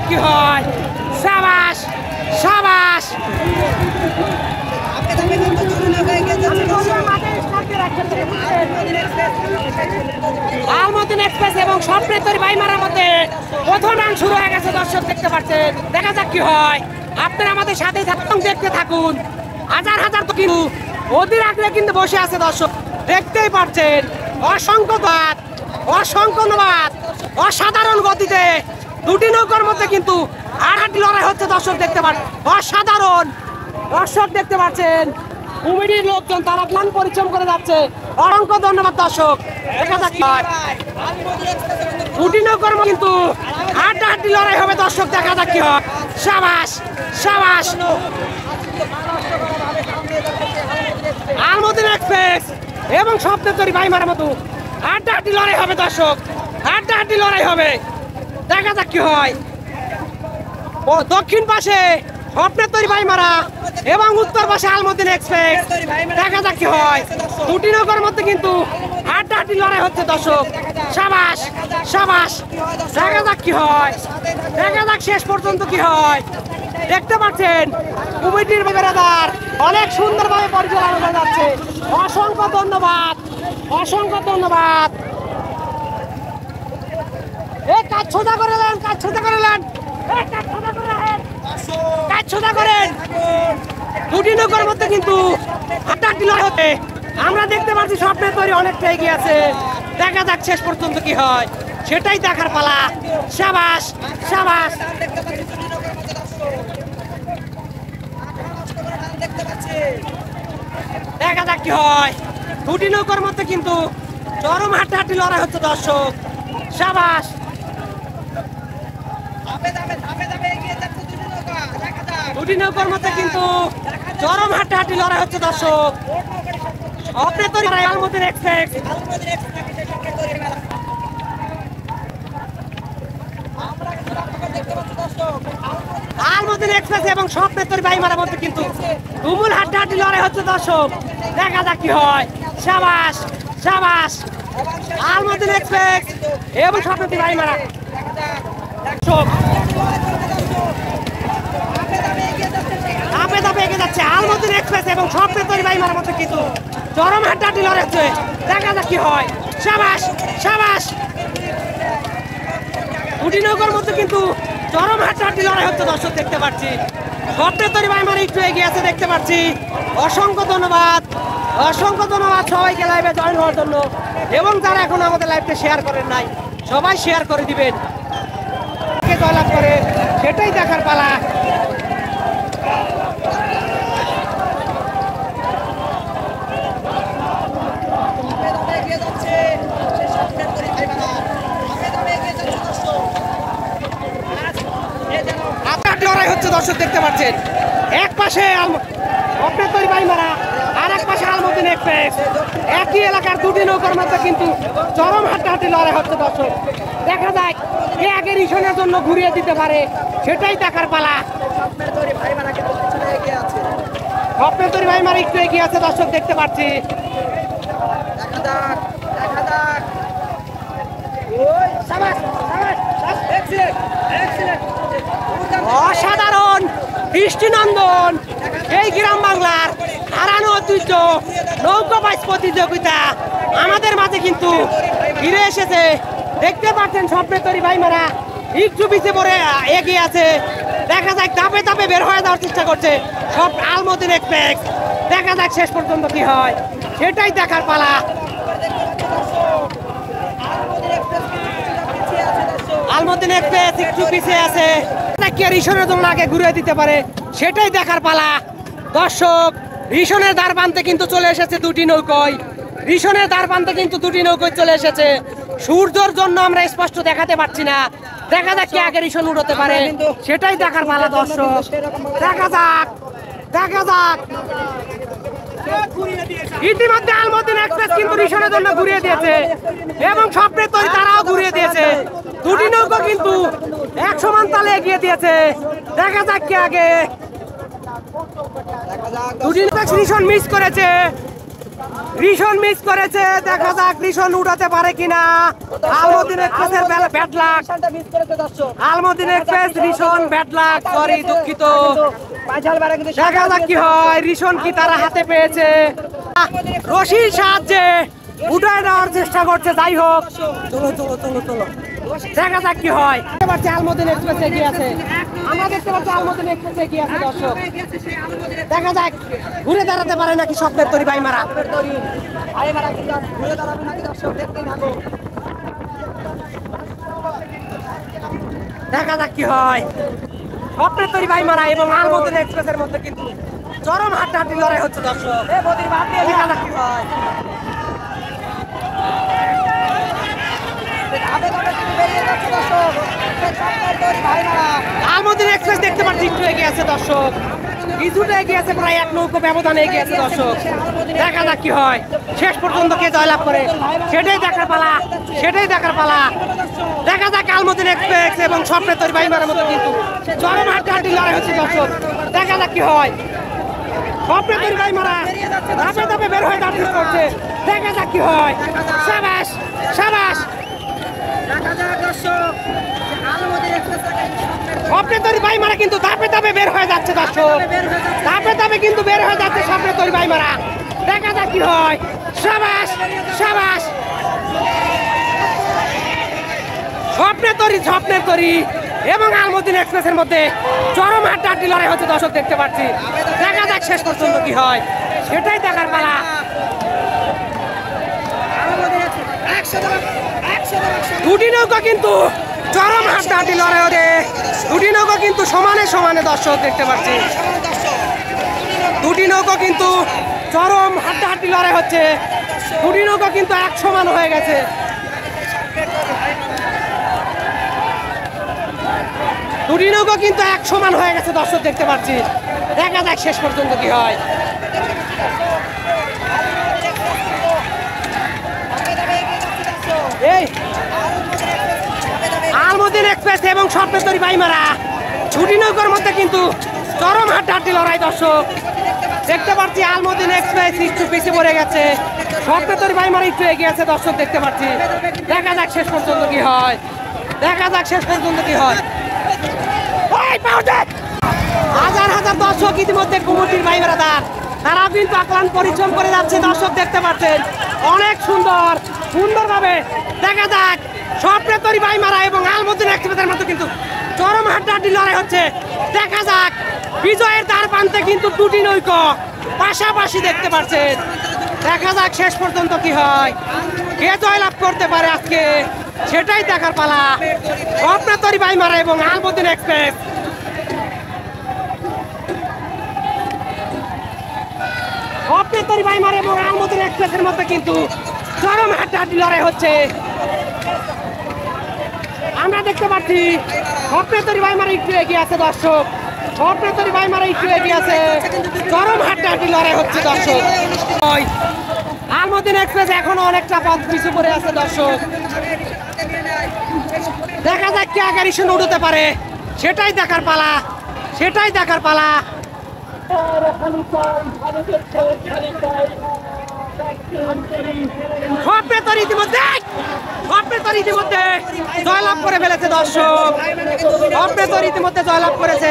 যাক কি হয়। সাবাস সাবাস। আলমদিন এক্সপ্রেস এবং স্বপ্নের তরী বাইমারার মধ্যে প্রথম রান শুরু হয়ে গেছে। দর্শক দেখতে পাচ্ছেন, দেখা যাক কি হয়। আপনারা আমাদের সাথেই থাকুন, দেখতে থাকুন। হাজার হাজার তো কিন্তু অধীর আগ্রহে কিন্তু বসে আছে দর্শক, দেখতেই পাচ্ছেন। অসংখ্য বাদ, অসংখ্য বাদ, অসাধারণ গতিতে দুটি নৌকার মধ্যে কিন্তু হাড্ডাহাড্ডি লড়াই হচ্ছে। দর্শক দেখতে পাচ্ছেন, অসাধারণ। দর্শক দেখতে পাচ্ছেন কমিটির লোকজন তারা প্ল্যান পরিশ্রম করে যাচ্ছে। অসংখ্য ধন্যবাদ দর্শক। দেখা যাক দুটি নৌকার কিন্তু হাড্ডাহাড্ডি লড়াই হবে। দর্শক দেখা যাক কি হয়। সাবাস সাবাস। আলমদিন এক্সপ্রেস এবং স্বপ্নের তরী বাইমারার মতো হাড্ডাহাড্ডি লড়াই হবে। দর্শক হাড্ডাহাড্ডি লড়াই হবে, দেখা যাক কি হয়। ও দক্ষিণ পাশে স্বপ্নের তরী বাইমারা এবং উত্তর পাশে আলমদিন এক্সপ্রেস, দেখা যাক কি হয়। দুটি নৌকার মধ্যে কিন্তু হাড্ডাহাড্ডি লড়াই হচ্ছে। দর্শক সাবাস সাবাস। দেখা যাক কি হয়, দেখা যাক শেষ পর্যন্ত কি হয়। দেখতে পাচ্ছেন কমিটির বেড়াদার অনেক সুন্দরভাবে পরিচালনা করা যাচ্ছে। অসংখ্য ধন্যবাদ, অসংখ্য ধন্যবাদ। কাজ সোজা করে নেন, কাজ সোজা করে নেন, কাজ সোজা করেন। দুটি নৌকার মধ্যে কিন্তু হাড্ডাহাড্ডি লড়াই হচ্ছে। আমরা দেখতে পাচ্ছি স্বপ্নের তরী অনেকটা এগিয়ে আছে। দেখা যাক শেষ পর্যন্ত কি হয়, সেটাই দেখার পালা। সাবাস সাবাস। দেখা যাক কি হয়। দুটি নৌকার মধ্যে কিন্তু চরম হাড্ডাহাড্ডি লড়াই হচ্ছে। দর্শক সাবাস। দুটি নৌকার মধ্যে কিন্তু চরম হাড্ডাহাড্ডি লড়াই হচ্ছে। দর্শক স্বপ্নের তরী আলমদিন এক্সপ্রেস, আলমদিন এক্সপ্রেস এবং স্বপ্নের তরী বাইমারার মধ্যে কিন্তু তুমুল হাড্ডাহাড্ডি লড়াই হচ্ছে। দর্শক দেখা যাক কি হয়। সাবাস সাবাস। আলমদিন এক্সপ্রেস এবং স্বপ্নের তরী বাইমারা ধাপে ধাপে এগিয়ে যাচ্ছে। আলমদিন এক্সপ্রেস এবং স্বপ্নের তরী বাইমারার মধ্যে কিন্তু চরম হাড্ডাহাড্ডি লড়াই হচ্ছে। দেখা যাক কি হয়। সাবাস সাবাস। দুটি নৌকার মধ্যে কিন্তু চরম হাড্ডাহাড্ডি লড়াই হচ্ছে। দর্শক দেখতে পাচ্ছি স্বপ্নের তরী বাইমারা একটু এগিয়ে আছে, দেখতে পাচ্ছি। অসংখ্য ধন্যবাদ, অসংখ্য ধন্যবাদ সবাইকে লাইভে জয়েন হওয়ার জন্য। এবং যারা এখন আমাদের লাইভটা শেয়ার করেন নাই, সবাই শেয়ার করে দিবেন। কে জয়লাভ করে সেটাই দেখার পালা। লড়াই হচ্ছে। দর্শক দেখতে পাচ্ছেন এক পাশে স্বপ্নের তরী বাইমারা আর এক পাশে আলমদিন এক্সপ্রেস। একই এলাকার দুটি নৌকার মধ্যে কিন্তু চরম হাড্ডাহাড্ডি লড়াই হচ্ছে। দর্শক দেখা যায় কে আগে রিশনের জন্য ঘুরিয়ে দিতে পারে, সেটাই দেখার পালা। স্বপ্নের তরী বাইমারা একটু এগিয়ে আছে। দর্শক দেখতে পাচ্ছি। অসাধারণ দৃষ্টিনন্দন এই গ্রাম বাংলার হারানো ঐতিহ্য নৌকা বাইচ প্রতিযোগিতা আমাদের মাঝে কিন্তু ফিরে এসেছে। দেখতে পাচ্ছেন স্বপ্নের তরী বাইমারা একটু পিছিয়ে পড়ে এগিয়ে আছে। দেখা যাক ধাপে ধাপে বের হয়ে যাওয়ার চেষ্টা করছে সব আলমদিন এক্সপ্রেস। দেখা যাক শেষ পর্যন্ত কি হয়, সেটাই দেখার পালা। আলমদিন এক্সপ্রেস একটু পিছিয়ে আছে, কে রিশনের জন্য আগে ঘুরিয়ে দিতে পারে সেটাই দেখার পালা। দর্শক রিশনের দ্বার প্রান্তে কিন্তু চলে এসেছে দুটি নৌকোয়। রিশনের দ্বার প্রান্তে কিন্তু দুটি নৌকোয় চলে এসেছে। সূর্যের জন্য আমরা স্পষ্ট দেখাতে পারছি না। দেখা যাক কে আগে রিশন উড়তে পারে সেটাই দেখার পালা। দর্শক দেখা যাক, দেখা যাক। ইতিমধ্যে আলমদিন এক্সপ্রেস কিন্তু রিশনের জন্য ঘুরিয়ে দিয়েছে এবং স্বপ্নের তরী তারাও ঘুরিয়ে দিয়েছে। দুটি নৌকা কিন্তু এক সমান তালে এগিয়ে দিয়েছে। দেখা যাক কে আগে। দুটি নৌকা রিশন মিস করেছে। রিশন মিস করেছে, দেখা যাক রিশন উঠাতে পারে কিনা। আলমদিন এক্সপ্রেসের ব্যাড লাক, আলমদিন এক্সপ্রেস রিশন ব্যাড লাক, সরি দুঃখিত। দেখা যাক কি হয়, রিশন কি তারা হাতে পেয়েছে, রশির সাহায্যে উঠায় নেওয়ার চেষ্টা করছে। যাই হোক, চলো চলো চলো চলো, দেখা যাক কি হয়। দেখতে পাচ্ছি আলমদিন এক্সপ্রেস এগিয়ে আছে, আমরা দেখতে পাচ্ছি আলমদিন এক্সপ্রেস এগিয়ে আছে। দর্শক দেখা যাক ঘুরে দাঁড়াতে পারে নাকি স্বপ্নের তরি ভাই মারা। দেখা যাক কি হয়, স্বপ্নের তরি ভাই মারা এবং আলমদিন এক্সপ্রেসের মধ্যে কিন্তু চরম হাড্ডাহাড্ডি লড়াই হচ্ছে। দর্শক দেখা যাক কি হয়। আলমদিন এক্সপ্রেস দেখতে পাচ্ছি একটু এগিয়ে আছে। দর্শক কিছুটা এগিয়ে আছে, প্রায় 1 নৌকো ব্যবধানে এগিয়ে আছে। দর্শক দেখা যাক কি হয়, শেষ পর্যন্ত কে জয়লাভ করে সেটাই দেখার পালা, সেটাই দেখার পালা। দেখা যাক আলমদিন এক্সপ্রেস এবং স্বপ্নের তরি ভাইমার মতো কিন্তু চরম হাড্ডাহাড্ডি লড়াই হচ্ছে। দর্শক দেখা যাক কি হয়, স্বপ্নের তরি ভাইমারা ধাপে ধাপে বের হয়ে দাঁড়িয়ে করছে। দেখা যাক কি হয়, সাবাস সাবাস। স্বপ্নের তরি ভাইমারা কিন্তু ধাপে ধাপে বের হয়ে যাচ্ছে। দর্শক ধাপে ধাপে কিন্তু বের হয়ে যাচ্ছে স্বপ্নের তরি ভাইমারা। দেখা যাক কি হয়, সাবাস সাবাস। স্বপ্নের তরি এবং আলমদিন এক্সপ্রেসের মধ্যে চরম হাড্ডাহাড্ডি লড়াই হচ্ছে। দর্শক দেখতে পাচ্ছি, দেখা যাক শেষ পর্যন্ত কি হয়, সেটাই দেখার পালা। দুটি নৌকা কিন্তু চরম হাড্ডাহাড্ডি লড়াই হচ্ছে, দুটি নৌকা কিন্তু সমানে সমানে। দর্শক দেখতে পাচ্ছি দুটি নৌকা কিন্তু চরম হাড্ডাহাড্ডি লড়াই হচ্ছে, দুটি নৌকা কিন্তু এক সমান হয়ে গেছে। দুটি নৌকা কিন্তু এক সমান হয়ে গেছে। দর্শক দেখতে পাচ্ছি, দেখা যাক শেষ পর্যন্ত কি হয়। এই আলমদিন এক্সপ্রেস এবং স্বপ্নের তরি ভাইমারা ছুটি নৌকার মধ্যে কিন্তু চরম হাড্ডাহাড্ডি লড়াই। দর্শক দেখতে পাচ্ছি আলমদিন এক্সপ্রেস একটু পিছিয়ে পড়ে গেছে, স্বপ্নের তরি ভাইমারা একটু এগিয়ে আছে। দর্শক দেখতে পাচ্ছি, দেখা যাক শেষ পর্যন্ত কি হয়, দেখা যাক শেষ পর্যন্ত কি হয়। হাজার হাজার দর্শক ইতিমধ্যে কুমুরটির ভাই বেড়াদার তারা কিন্তু আক্রান্ত পরিশ্রম করে যাচ্ছে। দর্শক দেখতে পাচ্ছেন অনেক সুন্দরভাবে। দেখা যাক স্বপ্নের তরি ভাই মারা এবং আলমদিন এক্সপ্রেসের মতো কিন্তু চরম হাড্ডাহাড্ডি লড়াই হচ্ছে। দেখা যাক বিজয়ের দ্বার প্রান্তে কিন্তু দুটি নৌকা পাশাপাশি দেখতে পাচ্ছেন। দেখা যাক শেষ পর্যন্ত কি হয়, কে জয়লাভ করতে পারে আজকে সেটাই দেখার পালা। স্বপ্নের তরি ভাই মারা এবং আলমদিন এক্সপ্রেস। স্বপ্নের তরি ভাই মারা এবং আলমদিন এক্সপ্রেসের মধ্যে কিন্তু চরম হাড্ডাহাড্ডি লড়াই হচ্ছে। আমরা দেখতে পাচ্ছি স্বপ্নের তরি ভাই মারা একটু এগিয়ে আছে। দর্শক স্বপ্নের তরি ভাই মারা একটু এগিয়ে আছে, চরম হাড্ডাহাড্ডি লড়াই হচ্ছে। দর্শক আলমদিন এক্সপ্রেস এখনো অনেকটা পথ পিছু পড়ে আছে। দর্শক দেখা যাক কে আগে রিশন উঠতে পারে সেটাই দেখার পালা, সেটাই দেখার পালা। স্বপ্নের তরি ইতিমধ্যে জয়লাভ করে ফেলেছে। দর্শক স্বপ্নের তরি ইতিমধ্যে জয়লাভ করেছে।